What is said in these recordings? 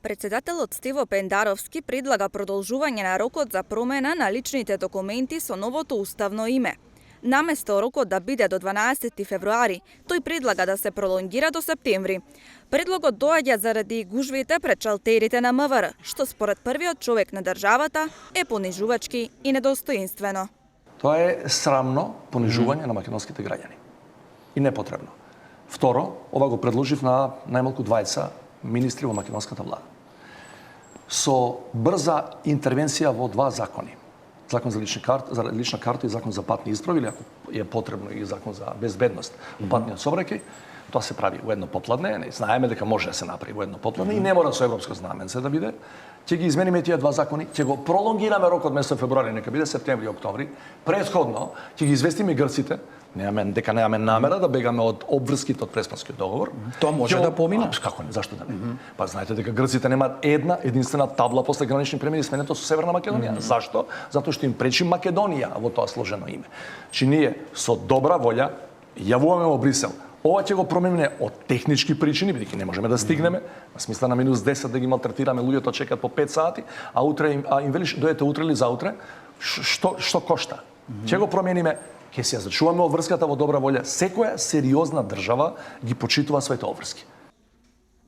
Председателот Стево Пендаровски предлага продолжување на рокот за промена на личните документи со новото уставно име. Наместо рокот да биде до 12 февруари, тој предлага да се пролонгира до септември. Предлогот доаѓа заради гужвите пред шалтерите на МВР, што според првиот човек на државата е понижувачки и недостоинствено. Тоа е срамно понижување на македонските граѓани. И непотребно. Второ, ова го предложив на најмалку 20 министри во македонската влада. Со брза интервенција во два закони. Закон за лична карта и закон за патни исправи, или ако е потребно и закон за безбедност во патниот сообраќај, тоа се прави во едно попладне, не знаеме дека може да се направи во едно попладне и не мора со европско знаменце да биде. Ќе ги измениме тие два закони, ќе го пролонгираме рокот месец февруари, нека биде септември и октомври. Претходно ќе ги известиме грците, дека немаме намера да бегаме од обврските од Преспанскиот договор. Тоа може да помине. Како не, зашто да не? Па знаете дека грците немаат една единствена табла после гранични премини сменето со Северна Македонија. Зашто? Затоа што им пречи Македонија во тоа сложено име. Че ние со добра волја јавуваме во Брисел. Ова ќе го промениме од технички причини, бидејќи не можеме да стигнеме, на смисла на -10 да ги малтретираме, луѓето чекаат по 5 сати, а утре им велиш дојдете утре или заутре, што кошта? Ќе го промениме, ќе се зачуваме обврската во добра волја. Секоја сериозна држава ги почитува своите обврски.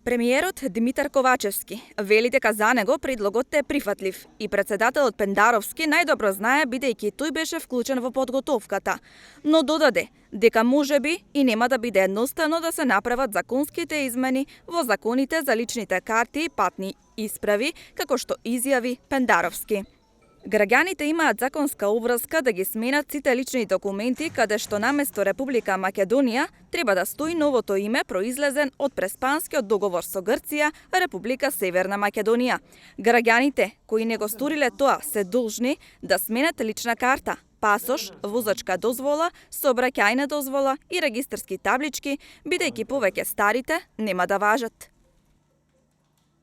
Премиерот Димитар Ковачевски вели дека за него предлогот е прифатлив и председателот Пендаровски најдобро знае бидејќи тој беше вклучен во подготовката, но додаде дека можеби и нема да биде едноставно да се направат законските измени во законите за личните карти и патни исправи, како што изјави Пендаровски. Граѓаните имаат законска обврска да ги сменат сите лични документи, каде што наместо Република Македонија треба да стои новото име произлезен од Преспанскиот договор со Грција, Република Северна Македонија. Граѓаните кои не го сториле тоа се должни да сменат лична карта, пасош, возачка дозвола, сообраќајна дозвола и регистарски таблички, бидејќи повеќе старите нема да важат.